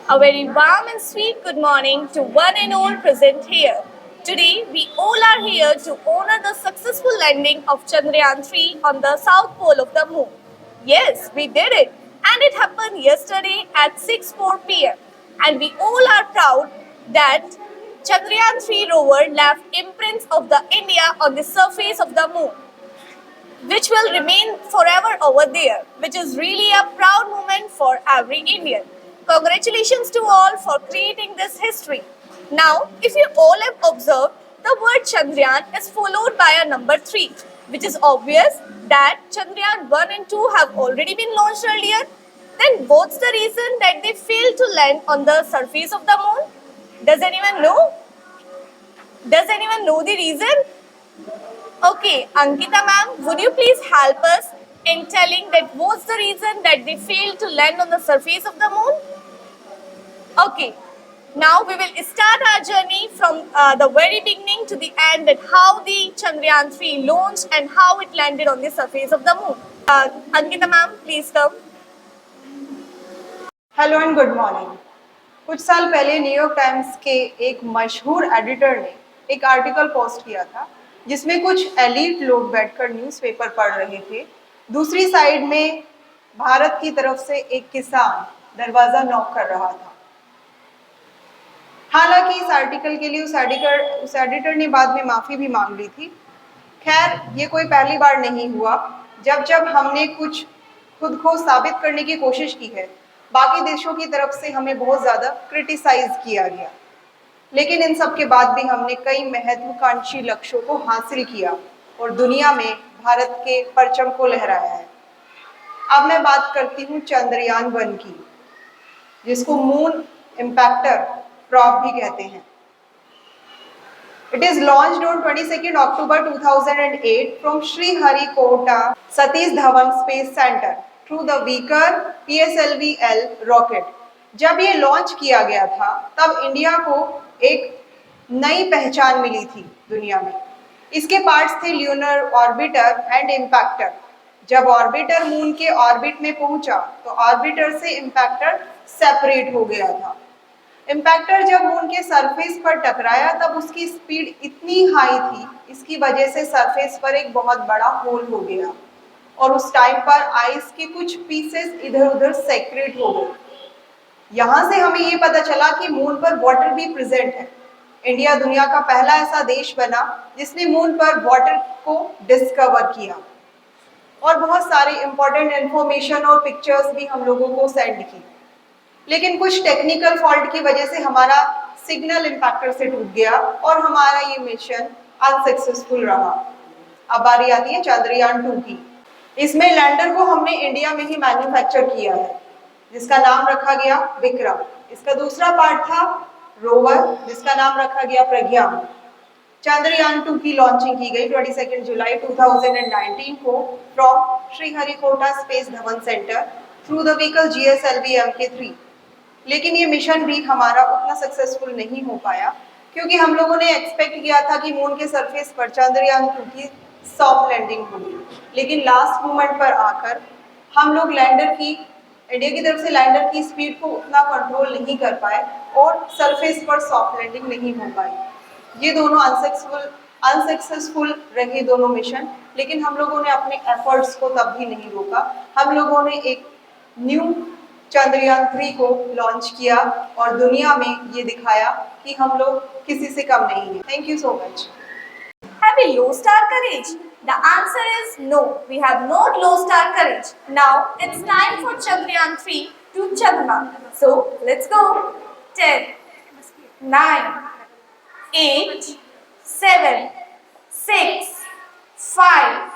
A very warm and sweet good morning to one and all present here. Today, we all are here to honor the successful landing of Chandrayaan 3 on the south pole of the moon. Yes, we did it, and it happened yesterday at 6:04 pm. And we all are proud that Chandrayaan 3 rover left imprints of the India on the surface of the moon, which will remain forever over there, which is really a proud moment for every Indian. Congratulations to all for creating this history. Now, if you all have observed, the word Chandrayaan is followed by a number 3, which is obvious that Chandrayaan 1 and 2 have already been launched earlier. Then what's the reason that they failed to land on the surface of the moon? Does anyone know? Does anyone know the reason? Okay, Ankita ma'am, would you please help us in telling that what's the reason that they failed to land on the surface of the moon? Okay, now we will start our journey from the very beginning to the end, that how the Chandrayaan 3 launched and how it landed on the surface of the moon. Ankita ma'am, please come. Hello and good morning. कुछ साल पहले New York times के एक मशहूर editor ने एक article post किया था जिसमें कुछ एलीट लोग बैठकर न्यूज़पेपर पढ़ रहे थे। दूसरी साइड में भारत की तरफ से एक किसान दरवाज़ा नॉक कर रहा था। हालांकि इस आर्टिकल के लिए उस एडिटर ने बाद में माफ़ी भी मांग ली थी। खैर, ये कोई पहली बार नहीं हुआ। जब जब हमने कुछ खुद को साबित करने की कोशिश की है, बाकी देशों की तरफ से हमें बहुत ज़्यादा क्रिटिसाइज किया गया, लेकिन इन सब के बाद भी हमने कई महत्वाकांक्षी लक्ष्यों को हासिल किया और दुनिया में भारत के परचम को लहराया है। अब मैं बात करती हूँ चंद्रयान 1 की, जिसको मून इम्पैक्टर प्रॉब भी कहते हैं। It is launched on 22nd October 2008 from Sriharikota Satish Dhawan Space Center through the Vickers PSLV-L rocket. जब ये लॉन्च किया गया था तब इंडिया को एक नई पहचान मिली थी दुनिया में। इसके पार्ट्स थे ल्यूनर ऑर्बिटर एंड इम्पैक्टर। जब ऑर्बिटर मून के ऑर्बिट में पहुंचा तो ऑर्बिटर से इम्पैक्टर सेपरेट हो गया था। इम्पैक्टर जब मून के सरफेस पर टकराया तब उसकी स्पीड इतनी हाई थी, इसकी वजह से सरफेस पर एक बहुत बड़ा होल हो गया और उस टाइम पर आइस के कुछ पीसेस इधर उधर सेक्रेट हो गए। यहाँ से हमें ये पता चला कि मून पर वाटर भी प्रेजेंट है। इंडिया दुनिया का पहला ऐसा देश बना जिसने मून पर वाटर को डिस्कवर किया और बहुत सारी इंपॉर्टेंट इंफॉर्मेशन और पिक्चर्स भी हम लोगों को सेंड की। लेकिन कुछ टेक्निकल फॉल्ट की वजह से हमारा सिग्नल इम्पैक्टर से टूट गया और हमारा ये मिशन अनसक्सेसफुल रहा। अब बारी आती है चंद्रयान 2 की। इसमें लैंडर को हमने इंडिया में ही मैन्युफैक्चर किया है, जिसका नाम रखा गया विक्रम। इसका दूसरा पार्ट था रोवर, जिसका नाम रखा गया प्रज्ञान। चंद्रयान 2 की लॉन्चिंग की गई 22 जुलाई 2019 को from Sriharikota space Dhawan centre through the vehicle GSLV Mk3। लेकिन ये मिशन भी हमारा उतना सक्सेसफुल नहीं हो पाया, क्योंकि हम लोगों ने एक्सपेक्ट किया था कि मून के सरफेस पर चंद्रयान 2 की सॉफ्ट लैंडिंग होगी, लेकिन लास्ट मोमेंट पर आकर हम लोग इंडिया की तरफ से लैंडर की स्पीड को उतना कंट्रोल नहीं कर पाए और सरफेस पर सॉफ्ट लैंडिंग नहीं हो पाई। ये दोनों अनसक्सेसफुल रहे दोनों मिशन, लेकिन हम लोगों ने अपने एफर्ट्स को तब भी नहीं रोका। हम लोगों ने एक न्यू चंद्रयान 3 को लॉन्च किया और दुनिया में ये दिखाया कि हम लोग किसी से कम नहीं हैं। Thank you so much. Have we lost our courage? The answer is no, we have not lost our courage. Now it's time for Chandrayaan 3 to Chandra. So let's go. 10, 9, 8, 7, 6, 5,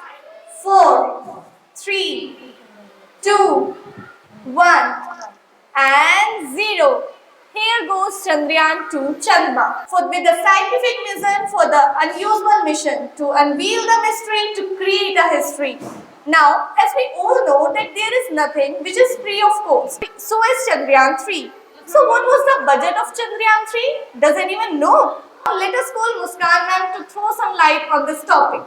4, 3, 2, 1 and 0. Here goes Chandrayaan 2 Chandra with the scientific mission for the unusual mission to unveil the mystery to create a history. Now, as we all know that there is nothing which is free of cost. So is Chandrayaan 3. So what was the budget of Chandrayaan 3? Does anyone know? Let us call Muskan ma'am to throw some light on this topic.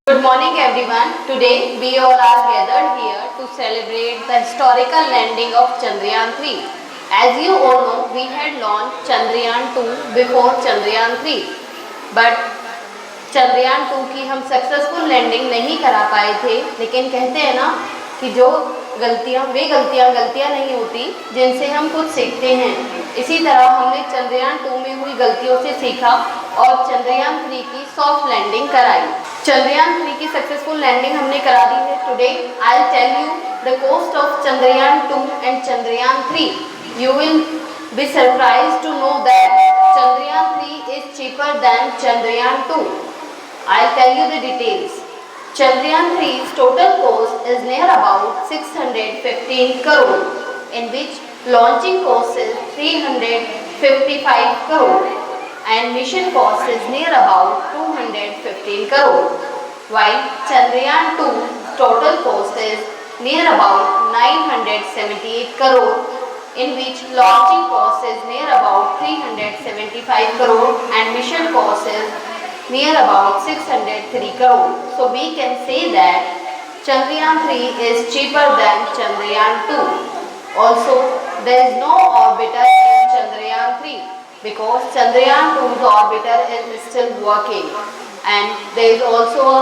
Good morning everyone. Today we all are gathered here to celebrate the historical landing of Chandrayaan 3. As you all know, we had launched Chandrayaan 2 before Chandrayaan 3, but Chandrayaan 2 की हम successful landing नहीं करा पाए थे। लेकिन कहते हैं ना कि जो गलतियां नहीं होती जिनसे हम कुछ सीखते हैं। इसी तरह हमने चंद्रयान 2 में हुई गलतियों से सीखा और चंद्रयान 3 की सॉफ्ट लैंडिंग कराई। चंद्रयान 3 की सक्सेसफुल लैंडिंग हमने करा दी है। Today I will tell you the cost of Chandrayaan 2 and Chandrayaan 3। You will be surprised to know that Chandrayaan 3 is cheaper than Chandrayaan 2. I'll tell you the details. Chandrayaan 3's total cost is near about 615 crore, in which launching cost is 355 crore and mission cost is near about 215 crore. While Chandrayaan 2's total cost is near about 978 crore, in which launching cost is near about 375 crore and mission cost is near about 603 crore. So we can say that Chandrayaan 3 is cheaper than Chandrayaan 2. Also, there is no orbiter in Chandrayaan 3 because Chandrayaan 2's orbiter is still working, and there is also a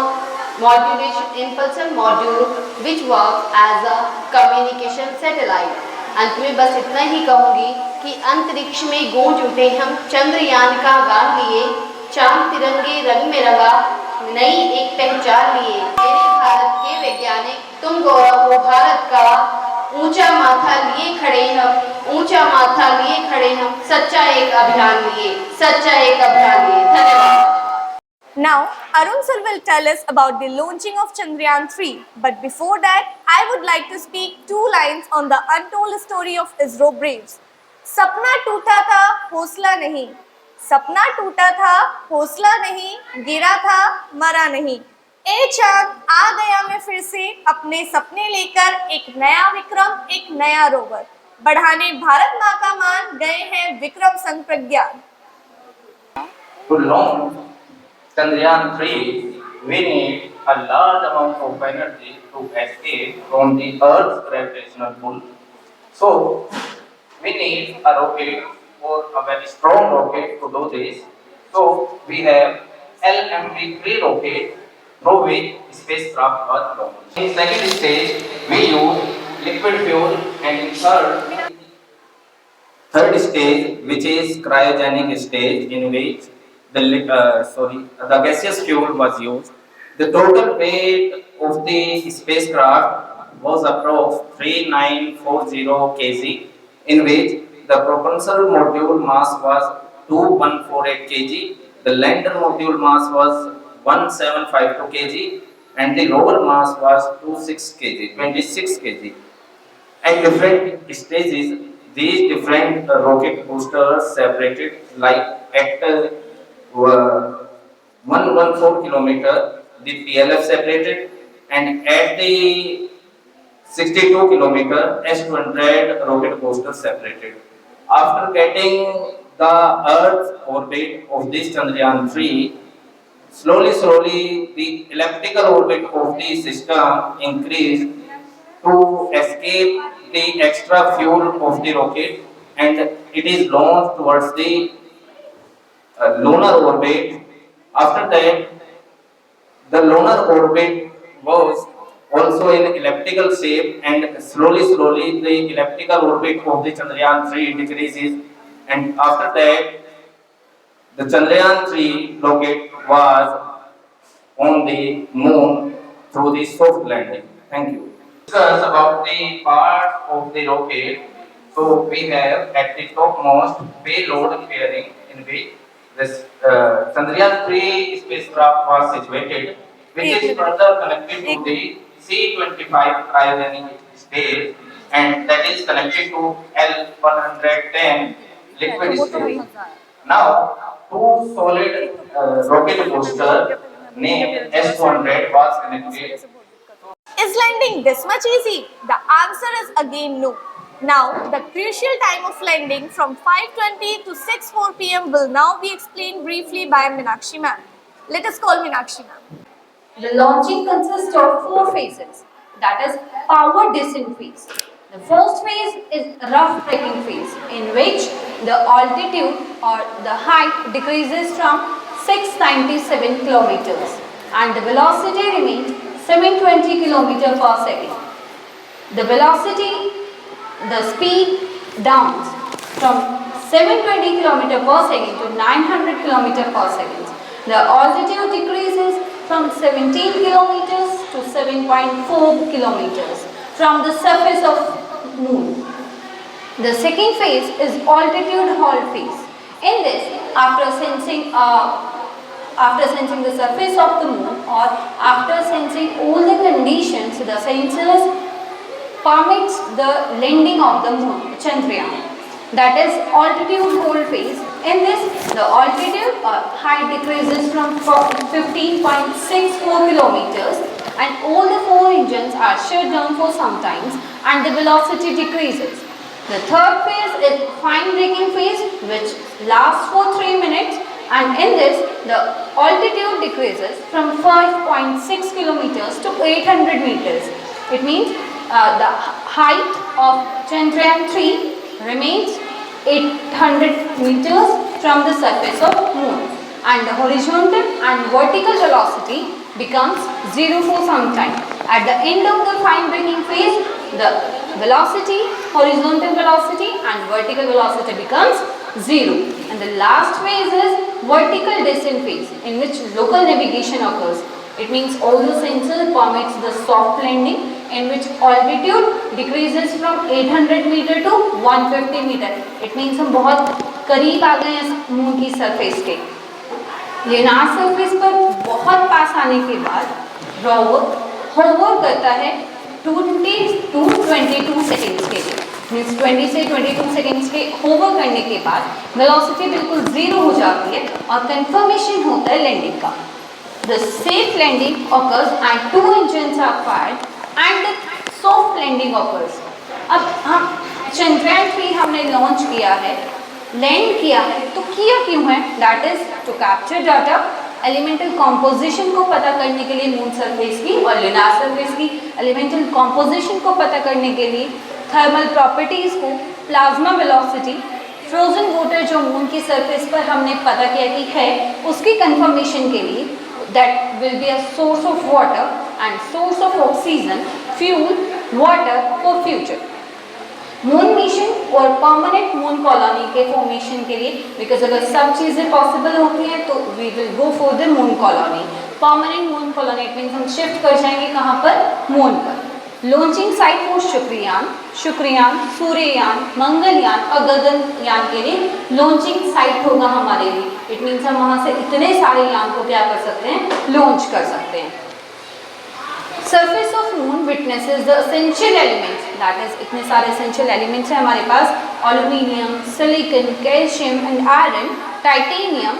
impulsion module which works as a communication satellite. अंत में बस इतना ही कहूँगी कि अंतरिक्ष में गूंज उठे हम चंद्रयान का गान लिए, चांद तिरंगे रंग में रंगा, नई एक पहचान लिए। मेरे भारत के वैज्ञानिक तुम गौरव हो भारत का, ऊंचा माथा लिए खड़े हम, ऊंचा माथा लिए खड़े हम, सच्चा एक अभियान लिए, सच्चा एक अभियान लिए। धन्यवाद। Now, Arun sir will tell us about the launching of Chandrayaan 3. But before that, I would like to speak 2 lines on the untold story of ISRO Braves. सपना टूटा था, हौसला नहीं। सपना टूटा था, हौसला नहीं, गिरा था, मरा नहीं। ए चांद आ गया मैं फिर से अपने सपने लेकर, एक नया विक्रम, एक नया रोवर। बढ़ाने भारत माँ का मान गए हैं विक्रम संग प्रज्ञान। To launch Chandrayaan 3, we need a large amount of energy to escape from the Earth's gravitational pull. So, we need a rocket or a very strong rocket to do this. So, we have LMV3 rocket through which spacecraft was launched. In second stage, we use liquid fuel, and in third stage, which is cryogenic stage, in which the gaseous fuel was used. The total weight of the spacecraft was approximately 3940 kg, in which the propulsor module mass was 2148 kg, the lander module mass was 1752 kg, and the rover mass was 26 kg. At different stages, these different rocket boosters separated, like at 114 kilometer, the PLF separated, and at the 62 kilometer, S200 rocket booster separated. After getting the Earth orbit of this Chandrayaan 3, slowly the elliptical orbit of the system increased to escape the extra fuel of the rocket, and it is launched towards the lunar orbit. After that, the lunar orbit was also in elliptical shape, and slowly the elliptical orbit of the Chandrayaan 3 decreases, and after that the Chandrayaan 3 rocket was on the moon through the soft landing. Thank you. Discuss about the part of the rocket. So we have at the topmost payload fairing, in which this Chandrayaan 3 spacecraft was situated, which is further connected to the C-25 cryogenic stage, and that is connected to L-110 liquid stage. Now, two solid rocket booster named S-200 was connected. Is landing this much easy? The answer is again no. Now, the crucial time of landing from 5:20 to 6:04 p.m. will now be explained briefly by Meenakshi ma'am. Let us call Meenakshi ma'am. The launching consists of 4 phases, that is power descent phase. The first phase is rough trekking phase, in which the altitude or the height decreases from 697 kilometers and the velocity remains 720 kilometers per second. The velocity, the speed downs from 720 km per second to 900 km per second. The altitude decreases from 17 kilometers to 7.4 kilometers from the surface of moon. The second phase is altitude hold phase. In this, after sensing the surface of the moon or after sensing all the conditions, the sensors permits the landing of the moon, Chandrayaan. That is altitude hold phase. In this, the altitude or height decreases from 15.64 kilometers and all the four engines are shut down for some times and the velocity decreases. The third phase is fine braking phase, which lasts for 3 minutes, and in this the altitude decreases from 5.6 kilometers to 800 meters. It means the height of Chandrayaan 3 remains 800 meters from the surface of moon, and the horizontal and vertical velocity becomes 0 for some time. At the end of the fine braking phase, the velocity, horizontal velocity and vertical velocity becomes 0. And the last phase is vertical descent phase, in which local navigation occurs. It means all the sensors permits the soft landing, in which altitude decreases from 800 meter to 150 meter. It means हम बहुत करीब आ गए हैं moon की surface के। Lunar surface पर बहुत पास आने के बाद रोवर होवर करता है 20 to 22 सेकेंड्स के लिए। मीन्स 20 से 22 सेकेंड्स के होवर करने के बाद वेलोसिटी बिल्कुल ज़ीरो हो जाती है और कंफर्मेशन होता है लैंडिंग का। The safe landing occurs and 2 engines are fired and the soft landing occurs. अब हम चंद्रयान 3 हमने लॉन्च किया है, लैंड किया है, तो किया क्यों है? That is to capture data, elemental composition को पता करने के लिए मून सरफेस की और लूनार सरफेस की एलिमेंटल कॉम्पोजिशन को पता करने के लिए, थर्मल प्रॉपर्टीज़ को, प्लाज्मा वेलोसिटी, फ्रोजन वाटर जो मून की सरफेस पर हमने पता किया कि है, उसकी कंफर्मेशन के लिए that will be a source of water and source of oxygen, fuel, water for future. Moon mission और परमानेंट मून कॉलोनी के फॉर्मेशन के लिए, बिकॉज अगर सब चीज़ें पॉसिबल होती हैं तो we will go for the moon colony. Permanent moon colony it means हम शिफ्ट कर जाएंगे कहाँ पर? मून पर। Launching site for Shukrayaan, Suryayaan, Mangalyaan और गगनयान के लिए लॉन्चिंग साइट होगा हमारे लिए। इट मीन्स हम वहाँ से इतने सारे यान को क्या कर सकते हैं? लॉन्च कर सकते हैं। Surface of moon witnesses the essential elements, that is इतने सारे एसेंशियल एलिमेंट्स हैं हमारे पास, aluminium, silicon, calcium and iron, titanium,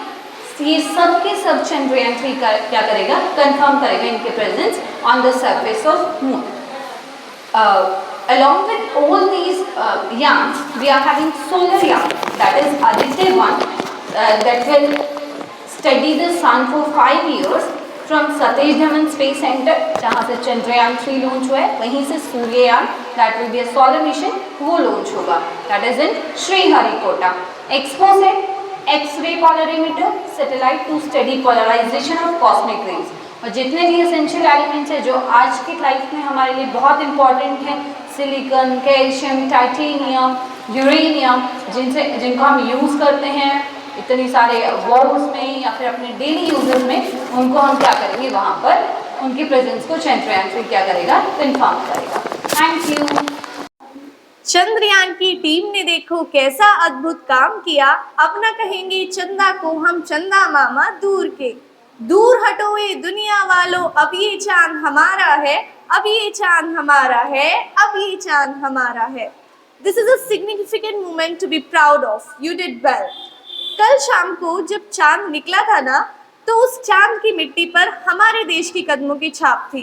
ये सब के सब चंद्रयान 3 का क्या करेगा? कंफर्म करेगा इनके presence on the surface of moon. Along with all these yans, we are having solar yan, that is Aditya 1, that will study the sun for 5 years from Satish Dhawan Space Center, जहाँ से Chandrayaan 3 launch हुआ है, वहीं से सूर्ययान, that will be a solar mission, वो launch होगा, that is in Sriharikota. Exposet X-ray polarimeter satellite to study polarization of cosmic rays. और जितने भी एसेंशियल एलिमेंट्स हैं जो आज की लाइफ में हमारे लिए बहुत इंपॉर्टेंट हैं, सिलिकॉन, कैल्शियम, टाइटेनियम, यूरेनियम, जिनको हम यूज़ करते हैं इतनी सारे वॉल्स में या फिर अपने डेली यूजेस में, उनको हम क्या करेंगे? वहाँ पर उनकी प्रेजेंस को चंद्रयान 3 क्या करेगा? कंफर्म करेगा। Thank you. चंद्रयान की टीम ने देखो कैसा अद्भुत काम किया। अब ना कहेंगे चंदा को हम चंदा मामा दूर के, दूर हटो ये दुनिया वालों, अब ये चांद हमारा है, अब ये चांद हमारा है, अब ये चांद हमारा है। This is a significant moment to be proud of. You did well. कल शाम को जब चांद निकला था ना, तो उस चांद की मिट्टी पर हमारे देश की कदमों की छाप थी।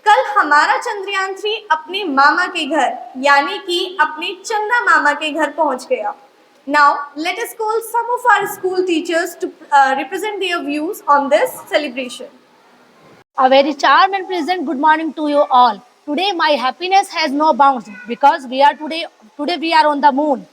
कल हमारा चंद्रयान 3 अपने मामा के घर यानी कि अपने चंदा मामा के घर पहुंच गया। Now, let us call some of our school teachers to represent their views on this celebration. A very charm and pleasant good morning to you all. today my happiness has no bounds because today we are on the moon.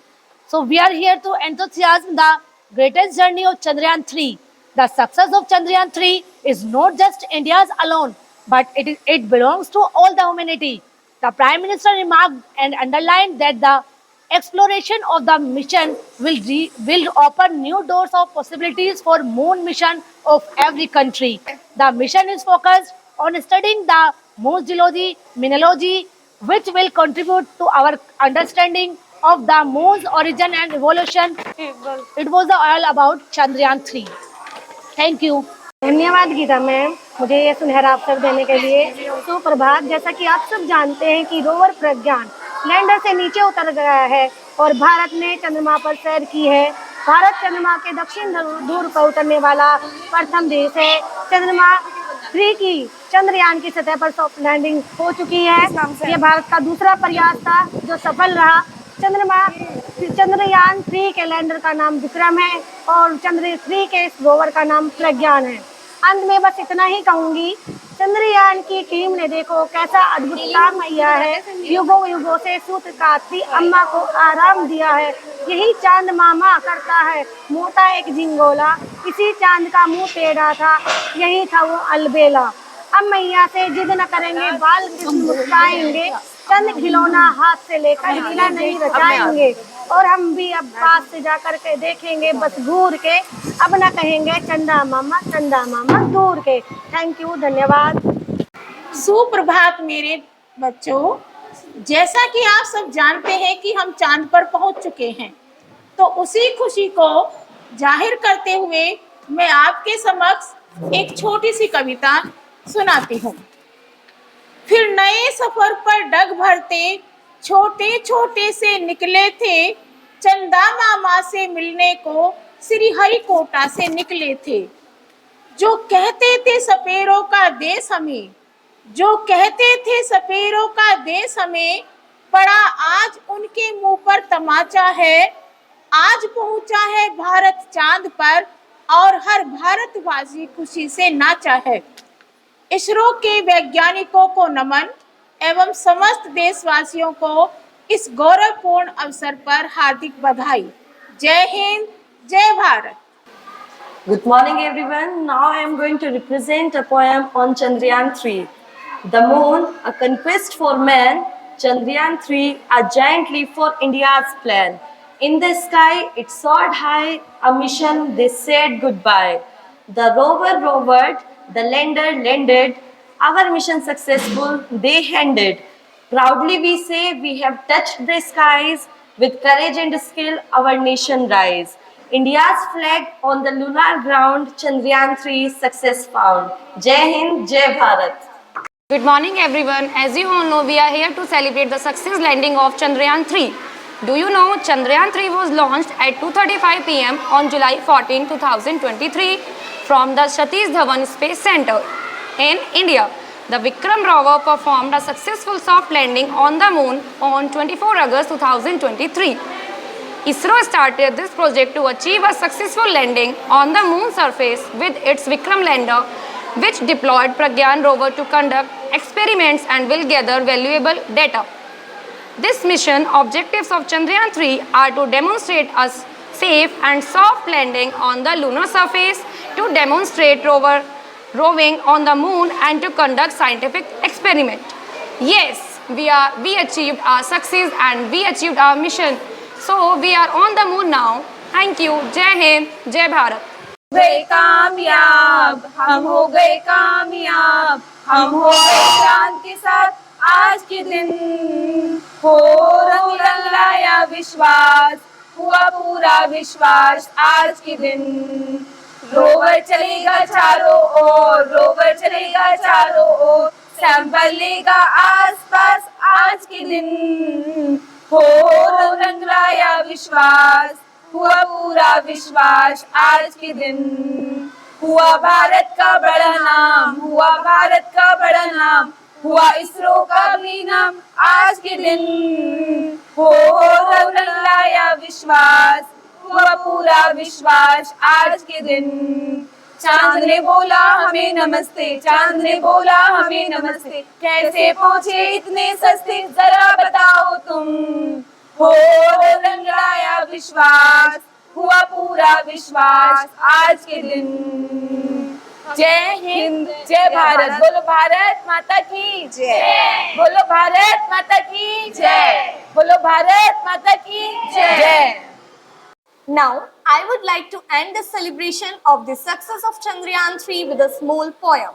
So we are here to enthusiasm the greatest journey of Chandrayaan 3. The success of Chandrayaan 3 is not just India's alone, but it belongs to all the humanity. The Prime Minister remarked and underlined that the exploration of the mission will open new doors of possibilities for moon mission of every country. The mission is focused on studying the moon's geology, mineralogy, which will contribute to our understanding of the moon's origin and evolution. It was all about Chandrayaan 3. Thank you. धन्यवाद Gita ma'am, मुझे ये सुनहरा अवसर देने के लिए। सुप्रभात। जैसा कि आप सब जानते हैं कि रोवर प्रज्ञान लैंडर से नीचे उतर गया है और भारत ने चंद्रमा पर सैर की है। भारत चंद्रमा के दक्षिण ध्रुव पर उतरने वाला प्रथम देश है। चंद्रमा 3 की चंद्रयान की सतह पर सॉफ्ट लैंडिंग हो चुकी है। ये भारत का दूसरा प्रयास था जो सफल रहा। चंद्रयान 3 के लैंडर का नाम विक्रम है और चंद्र 3 के इस रोवर का नाम प्रज्ञान है। अंत में बस इतना ही कहूंगी, चंद्रयान की टीम ने देखो कैसा अद्भुत काम किया है। युगों युगों से सूत्रकात्री अम्मा को आराम दिया है। यही चांद मामा करता है मोटा एक झिंगोला, इसी चांद का मुंह टेढ़ा था, यही था वो अलबेला। अब मैया से जिद न करेंगे, बाल कृष्ण मुस्काएंगे, चंद खिलौना हाथ से लेकर लीला नहीं रचाएंगे। और हम भी अब पास से जाकर के देखेंगे बस घूर के, अब न कहेंगे चंदा मामा दूर के। थैंक यू, धन्यवाद। सुप्रभात मेरे बच्चों। जैसा कि आप सब जानते हैं कि हम चांद पर पहुंच चुके हैं, तो उसी खुशी को जाहिर करते हुए मैं आपके समक्ष एक छोटी सी कविता सुनाती हूँ। फिर नए सफर पर डग भरते छोटे छोटे से निकले थे, चंदा मामा से मिलने को श्रीहरिकोटा से निकले थे। जो कहते थे सपेरों का देश हमें, जो कहते थे सपेरों का देश हमें, पड़ा आज उनके मुंह पर तमाचा है। आज पहुंचा है भारत चांद पर और हर भारतवासी खुशी से नाचा है। इसरो के वैज्ञानिकों को नमन एवं समस्त देशवासियों को इस गौरवपूर्ण अवसर पर हार्दिक बधाई। जय हिंद, जय Bharat. Good morning everyone. Now I am going to represent a poem on Chandrayaan 3. The moon, a conquest for man, Chandrayaan 3, a giant leap for India's plan. In the sky, it soared high, a mission they said goodbye. The rover rovered, the lander landed, our mission successful they handed. Proudly we say we have touched the skies, with courage and skill our nation rise. India's flag on the lunar ground, Chandrayaan 3 success found. Jai Hind, Jai Bharat. Good morning everyone. As you all know, we are here to celebrate the success landing of Chandrayaan 3. Do you know Chandrayaan 3 was launched at 2:35 p.m. on July 14, 2023 from the Satish Dhawan Space Center in India. The Vikram rover performed a successful soft landing on the moon on 24 August 2023. ISRO started this project to achieve a successful landing on the moon surface with its Vikram lander, which deployed Pragyan rover to conduct experiments and will gather valuable data. This mission objectives of Chandrayaan 3 are to demonstrate a safe and soft landing on the lunar surface, to demonstrate rover roving on the moon and to conduct scientific experiment. Yes, we achieved our success and we achieved our mission. So we are on the moon now. Thank you. Jai Hind, Jai Bharat. गए कामयाब, हम हो गए कामयाब, हम हो गए चांद के साथ आज के दिन। हो रंग लाया विश्वास, हुआ पूरा विश्वास आज के दिन। रोवर चलेगा चारों ओर, रोवर चलेगा चारों ओर, सैंपल लेगा आसपास आज के दिन। हो रंग लाया विश्वास, हुआ पूरा विश्वास आज के दिन। हुआ भारत का बड़ा नाम, हुआ भारत का बड़ा नाम, हुआ इसरो का भी नाम आज के दिन। हो रंग लाया विश्वास, हुआ पूरा विश्वास आज के दिन। चांद ने बोला हमें नमस्ते, चांद ने बोला हमें नमस्ते, कैसे पहुँचे इतने सस्ते जरा बताओ तुम। हो रंगाया विश्वास, हुआ पूरा विश्वास आज के दिन। जय हिंद, जय भारत, बोलो भारत माता की जय, बोलो भारत माता की जय, बोलो भारत माता की जय। Now, I would like to end the celebration of the success of Chandrayaan 3 with a small poem.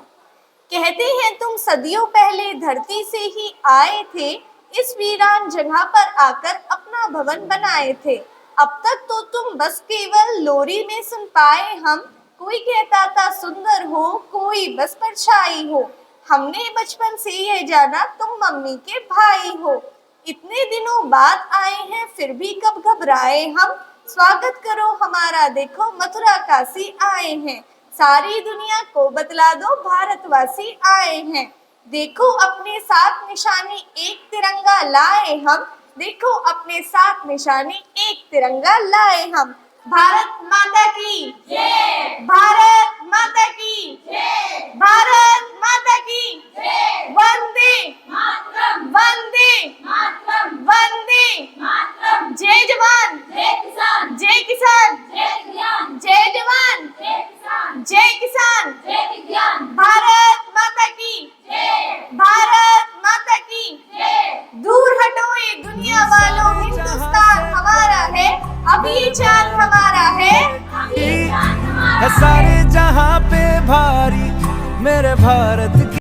कहते हैं तुम सदियों पहले धरती से ही आए थे, इस वीरान जगह पर आकर अपना भवन बनाए थे। अब तक तो तुम बस केवल लोरी में सुन पाए हम, कोई कहता था सुंदर हो, कोई बस परछाई हो। हमने बचपन से ये जाना तुम मम्मी के भाई हो। इतने दिनों बाद आए हैं फिर भी कब घबराए हम, स्वागत करो हमारा देखो मथुरा काशी आए हैं। सारी दुनिया को बतला दो भारतवासी आए हैं। देखो अपने साथ निशानी एक तिरंगा लाए हम, देखो अपने साथ निशानी एक तिरंगा लाए हम। भारत माता की जय, भारत माता की जय, भारत माता की जय। वंदे मातरम, वंदे मातरम, वंदे मातरम। जय जवान, जय किसान, जय किसान, जय विज्ञान, जय जवान, जय किसान, जय किसान, जय विज्ञान। भारत माता की जय, भारत माता की जय। दूर हटो ये दुनिया वालों, हिंदुस्तान हमारा है, अब ये चांद हमारा है, अब ये चांद हमारा है। सारे जहां पे भारी मेरे भारत की